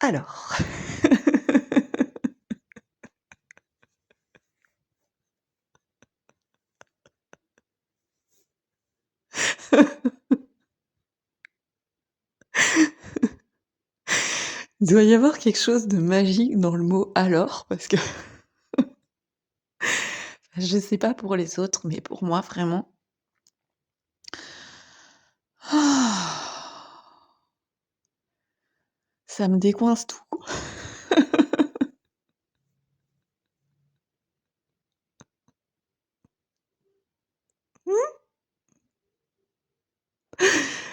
Alors, il doit y avoir quelque chose de magique dans le mot «alors» parce que je sais pas pour les autres, mais pour moi vraiment ça me décoince tout.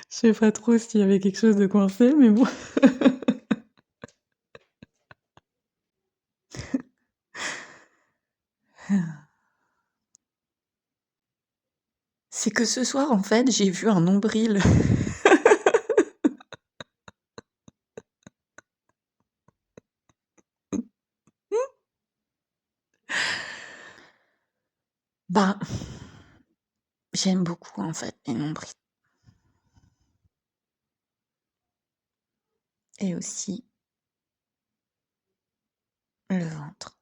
Je sais pas trop s'il y avait quelque chose de coincé, mais bon. C'est que ce soir, en fait, j'ai vu un nombril. Bah, j'aime beaucoup, en fait, les nombrils et aussi le ventre.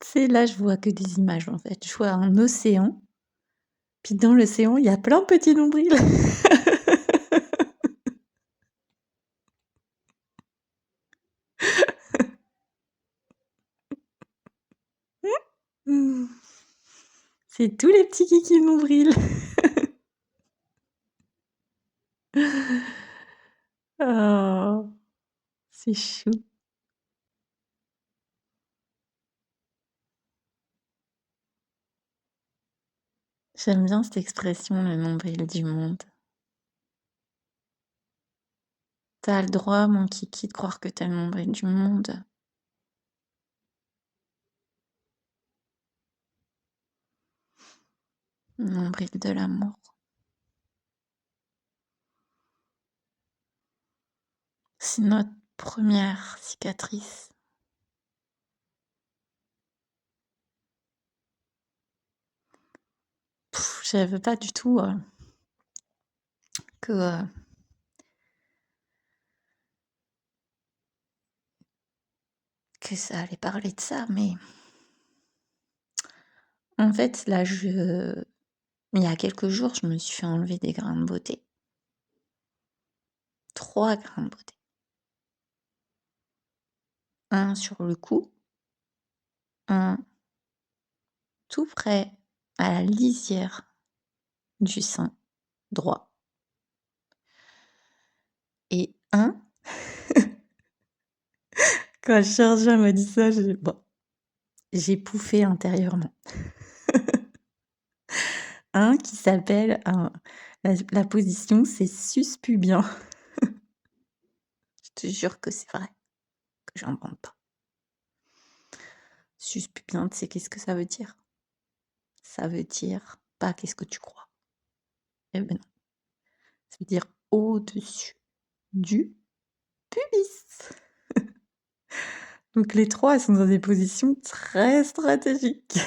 Tu sais, là, je vois que des images, en fait. Je vois un océan, puis dans l'océan, il y a plein de petits nombrils. Mmh. C'est tous les petits kikis nombrils. Oh, c'est chou. J'aime bien cette expression, le nombril du monde. Tu as le droit, mon kiki, de croire que tu es le nombril du monde. Le nombril de l'amour. C'est notre première cicatrice. Je savais pas du tout que que ça allait parler de ça, mais en fait, là, il y a quelques jours, je me suis fait enlever des grains de beauté. 3 grains de beauté. Un sur le cou, un tout près à la lisière du sein droit et un quand le chirurgien m'a dit ça, j'ai pouffé intérieurement. Un qui s'appelle la position, c'est sus-pubien. Je te jure que c'est vrai, que j'invente pas. Sus-pubien, tu sais qu'est-ce que ça veut dire? Ça veut dire pas qu'est-ce que tu crois. Eh ben non, ça veut dire au-dessus du pubis. Donc les 3, elles sont dans des positions très stratégiques.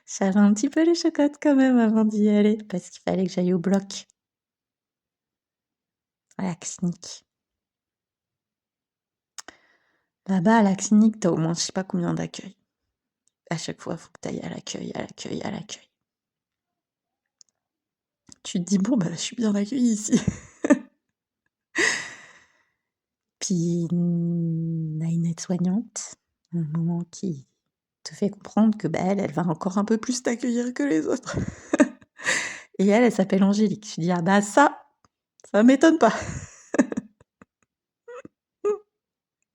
J'avais un petit peu les chocottes quand même avant d'y aller, parce qu'il fallait que j'aille au bloc, à la clinique. Là-bas, à la clinique, tu as au moins je sais pas combien d'accueils. À chaque fois, il faut que tu ailles à l'accueil, à l'accueil, à l'accueil. Tu te dis: «Bon, bah, je suis bien accueillie ici». Puis, on a une aide-soignante, à un moment qui te fait comprendre que, bah, elle va encore un peu plus t'accueillir que les autres. Et elle s'appelle Angélique. Je dis: «Ah bah ça m'étonne pas».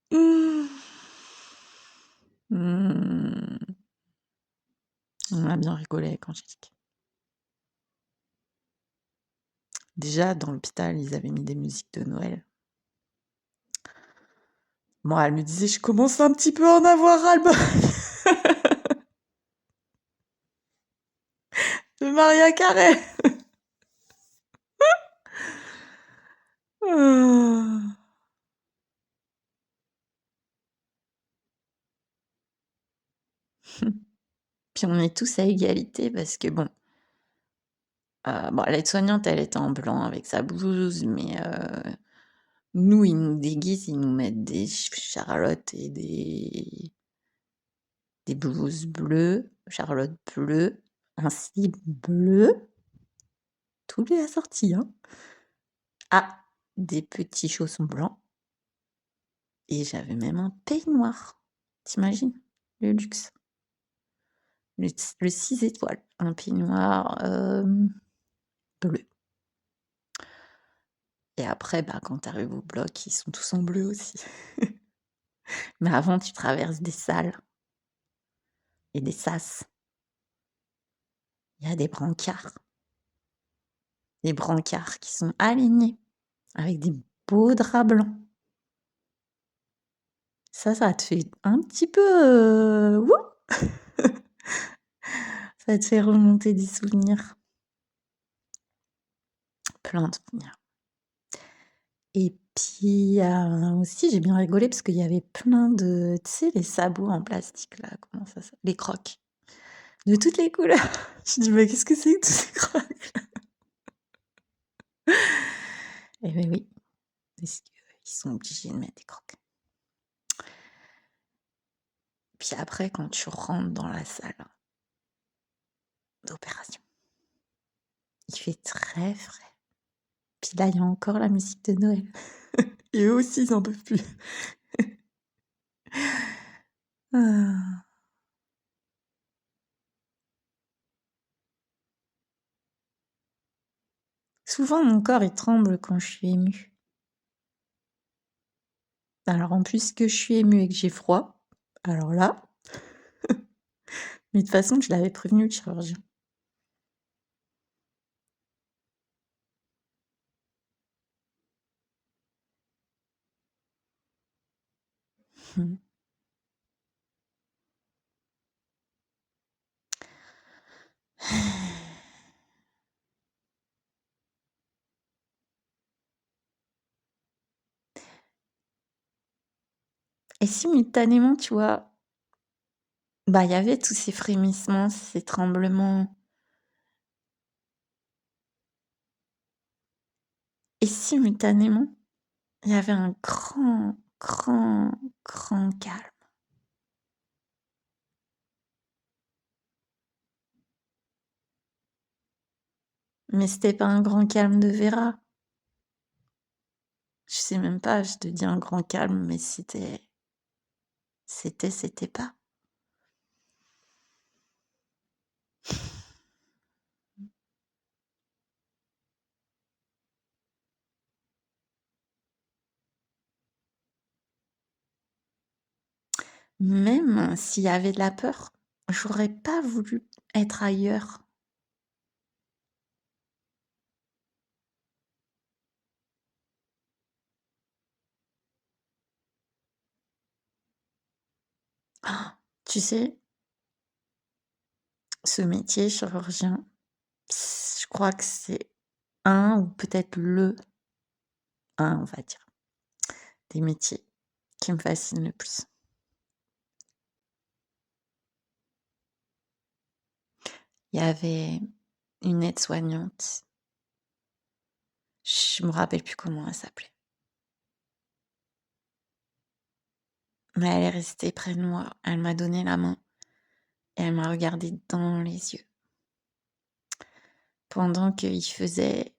Mmh. On a bien rigolé avec Angélique. Déjà, dans l'hôpital, ils avaient mis des musiques de Noël. Moi, elle me disait: «Je commence un petit peu à en avoir ras-le-bol de Maria Carey. Ah. Puis on est tous à égalité parce que bon, bon l'aide-soignante elle était en blanc avec sa blouse, mais nous ils nous déguisent, ils nous mettent des charlottes et des blouses bleues, charlotte bleue, un slip bleu, tout lui assorti, hein. Ah, des petits chaussons blancs et j'avais même un peignoir. Tu imagines? Le luxe. Le 6 étoiles, un peignoir, bleu et après, bah, quand tu arrives au bloc, ils sont tous en bleu aussi. Mais avant, tu traverses des salles et des sas. Il y a des brancards qui sont alignés avec des beaux draps blancs. Ça te fait un petit peu, wouh! Ça te fait remonter des souvenirs. Plein de souvenirs. Et puis, aussi j'ai bien rigolé parce qu'il y avait plein de tu sais les sabots en plastique là, comment ça s'appelle? Les crocs, de toutes les couleurs. Je dis: «Mais qu'est-ce que c'est que tous ces crocs?» Eh beh oui, parce qu'ils sont obligés de mettre des crocs. Puis après quand tu rentres dans la salle d'opération, il fait très frais. Puis là, il y a encore la musique de Noël et eux aussi ils en peuvent plus. Ah. Souvent mon corps il tremble quand je suis émue. Alors en plus que je suis émue et que j'ai froid, alors là, mais de toute façon je l'avais prévenu le chirurgien. Mmh. Et simultanément, tu vois, bah, il y avait tous ces frémissements, ces tremblements et simultanément, il y avait un grand, grand, grand calme. Mais c'était pas un grand calme de Vera. Je sais même pas, je te dis un grand calme, mais c'était pas. Même s'il y avait de la peur, j'aurais pas voulu être ailleurs. Ah, tu sais, ce métier chirurgien, je crois que c'est un ou peut-être un, on va dire, des métiers qui me fascinent le plus. Il y avait une aide-soignante, je me rappelle plus comment elle s'appelait, mais elle est restée près de moi, elle m'a donné la main et elle m'a regardée dans les yeux pendant qu'il faisait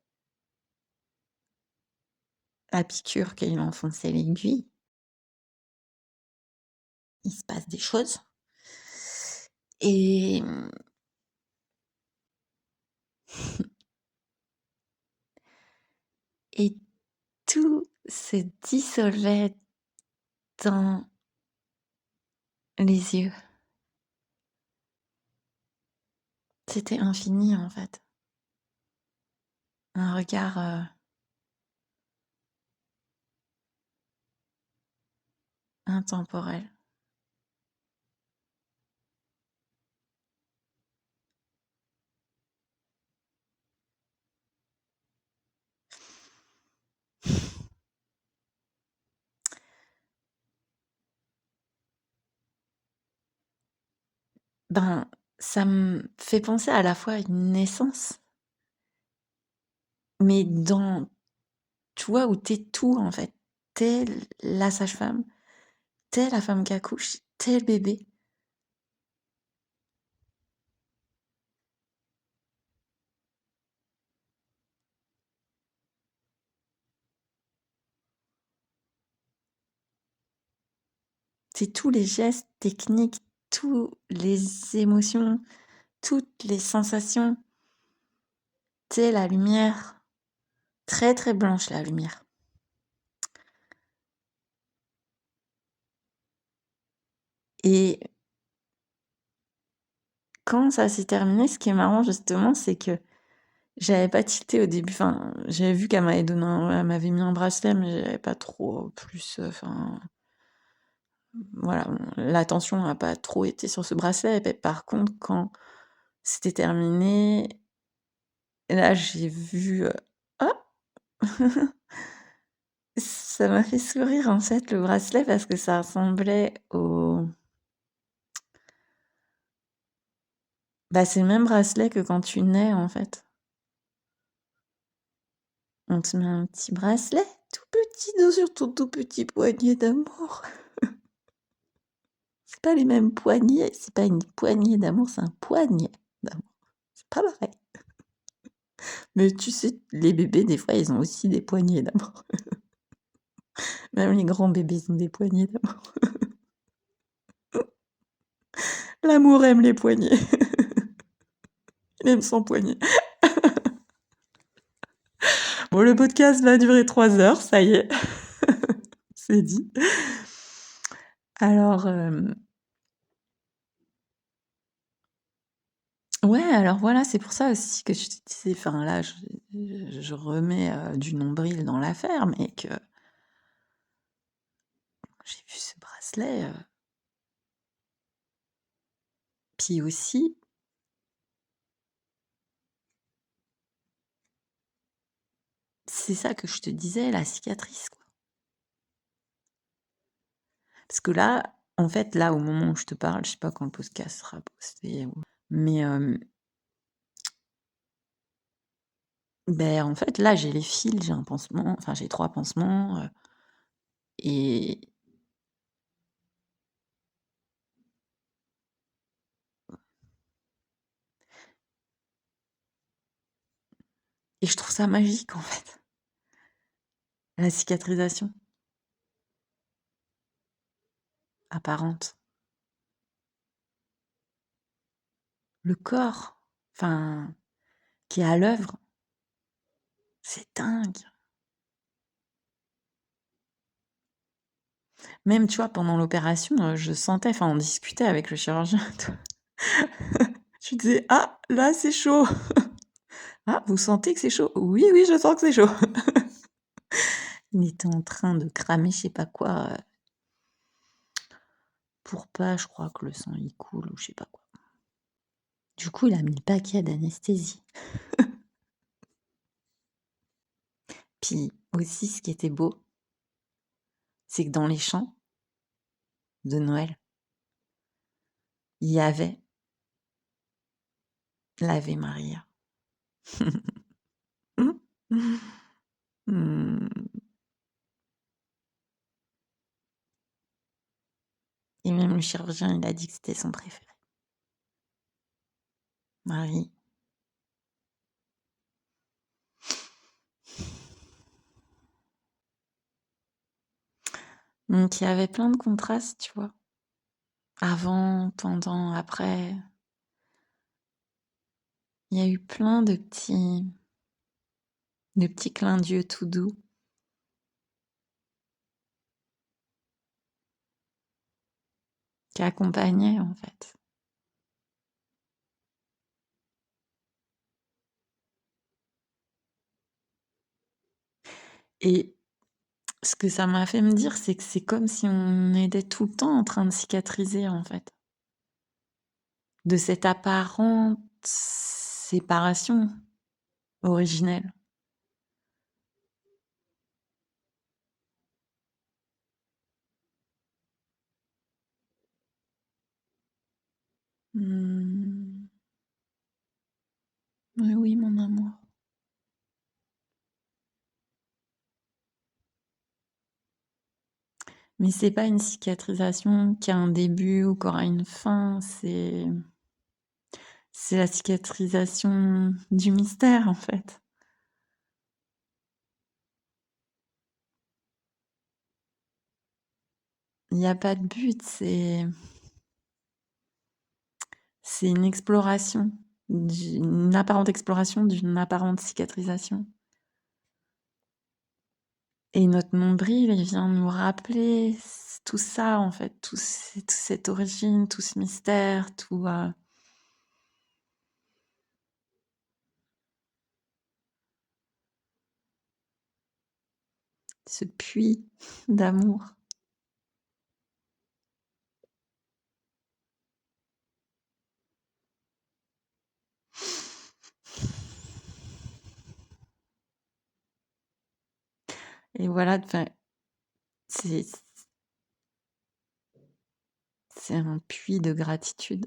la piqûre, qu'il enfonçait l'aiguille. Il se passe des choses et et tout se dissolvait dans les yeux. C'était infini, en fait. Un regard, intemporel. Ben, ça me fait penser à la fois à une naissance, mais dans tu vois, où tu tout, en fait. Tu la sage-femme, tu la femme qui accouche, tu le bébé. C'est tous les gestes techniques, tous les émotions, toutes les sensations. Tu la lumière, très, très blanche, la lumière. Et quand ça s'est terminé, ce qui est marrant, justement, c'est que j'avais pas tilté au début. Enfin, j'avais vu qu'elle m'avait donné elle m'avait mis un bracelet, mais j'avais pas trop plus, enfin, voilà, l'attention n'a pas trop été sur ce bracelet. Mais par contre, quand c'était terminé, là, j'ai vu, ah! Ça m'a fait sourire, en fait, le bracelet, parce que ça ressemblait au bah, c'est le même bracelet que quand tu nais, en fait. On te met un petit bracelet, tout petit, sur ton tout petit poignet d'amour. C'est pas les mêmes poignets, c'est pas une poignée d'amour, c'est un poignet d'amour. C'est pas pareil. Mais tu sais, les bébés, des fois, ils ont aussi des poignées d'amour. Même les grands bébés, ils ont des poignées d'amour. L'amour aime les poignets. Il aime son poignet. Bon, le podcast va durer 3 heures, ça y est. C'est dit. Alors, ouais, alors voilà, c'est pour ça aussi que je te disais, enfin là, je remets du nombril dans l'affaire, mais que j'ai vu ce bracelet. Puis aussi, c'est ça que je te disais, la cicatrice, quoi. Parce que là, en fait, là, au moment où je te parle, je sais pas quand le podcast sera posté, mais ben, en fait, là, j'ai les fils, j'ai un pansement, enfin, j'ai 3 pansements, et je trouve ça magique, en fait, la cicatrisation apparente. Le corps, enfin, qui est à l'œuvre, c'est dingue. Même, tu vois, pendant l'opération, je sentais, enfin, on discutait avec le chirurgien, je lui disais: «Ah, là, c'est chaud. Ah, vous sentez que c'est chaud?» «Oui, oui, je sens que c'est chaud». Il était en train de cramer je sais pas quoi, pour pas, je crois, que le sang il coule ou je sais pas quoi. Du coup, il a mis le paquet d'anesthésie. Puis aussi, ce qui était beau, c'est que dans les chants de Noël, il y avait l'Ave Maria. Mmh. Et même le chirurgien, il a dit que c'était son préféré. Marie. Donc il y avait plein de contrastes, tu vois? Avant, pendant, après. Il y a eu plein de petits clins d'yeux tout doux. Qui accompagnaient, en fait. Et ce que ça m'a fait me dire, c'est que c'est comme si on était tout le temps en train de cicatriser, en fait. De cette apparente séparation originelle. Mmh. Oui, oui, mon amour. Mais c'est pas une cicatrisation qui a un début ou qui aura une fin, c'est la cicatrisation du mystère, en fait. Il y a pas de but, c'est une exploration, une apparente exploration d'une apparente cicatrisation. Et notre nombril, il vient nous rappeler tout ça, en fait, toute cette origine, tout ce mystère, tout, ce puits d'amour. Et voilà, enfin, c'est c'est un puits de gratitude,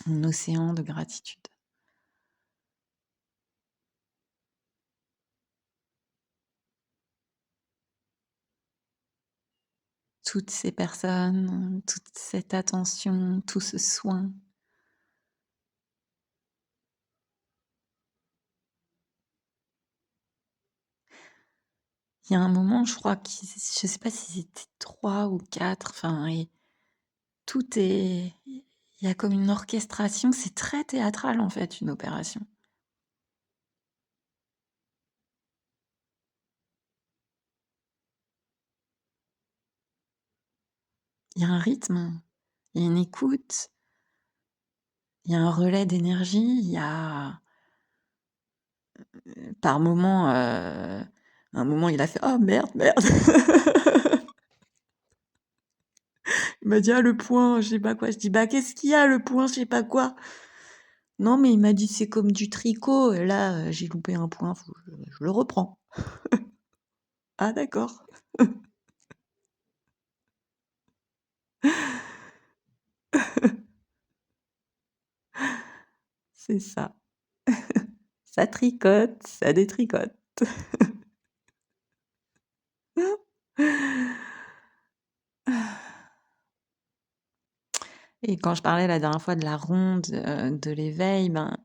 un océan de gratitude. Toutes ces personnes, toute cette attention, tout ce soin. Il y a un moment, je crois je sais pas si c'était 3 ou 4, enfin, et tout est il y a comme une orchestration, c'est très théâtral, en fait, une opération. Il y a un rythme, il y a une écoute, il y a un relais d'énergie, il y a, par moment, un moment, il a fait: «Oh merde, merde!» Il m'a dit: «Ah le point, je sais pas quoi». Je dis: «Bah, qu'est-ce qu'il y a le point, je sais pas quoi?» «Non, mais il m'a dit: "C'est comme du tricot" et là, j'ai loupé un point, faut que je le reprends». «Ah d'accord». C'est ça. Ça tricote, ça détricote. Et quand je parlais la dernière fois de la ronde, de l'éveil, ben,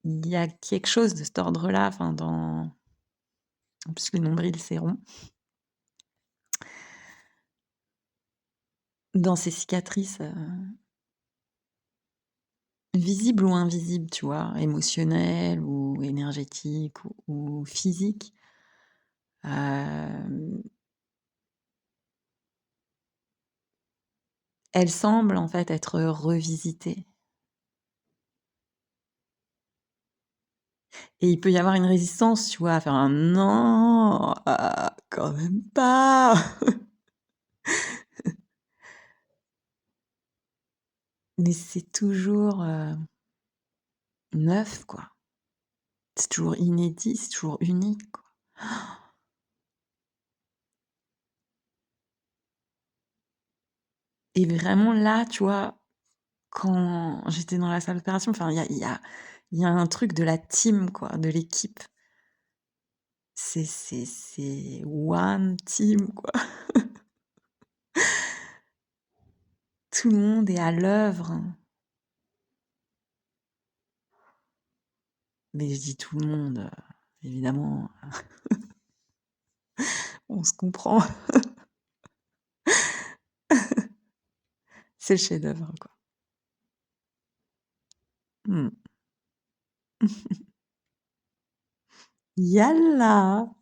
il y a quelque chose de cet ordre-là, enfin dans en plus le nombril c'est rond, dans ces cicatrices, visibles ou invisibles, tu vois? Émotionnelles ou énergétiques ou physiques. Hem, elles semblent en fait être revisitées et il peut y avoir une résistance, tu vois? À faire un: «Non, quand même pas!» Mais c'est toujours, neuf, quoi. C'est toujours inédit, c'est toujours unique, quoi. Et vraiment là, tu vois, quand j'étais dans la salle d'opération, enfin, il y a un truc de la team, quoi, de l'équipe. C'est one team, quoi. Tout le monde est à l'œuvre. Mais je dis tout le monde, évidemment, on se comprend. C'est le chef-d'œuvre, quoi. Mmh. Yallah!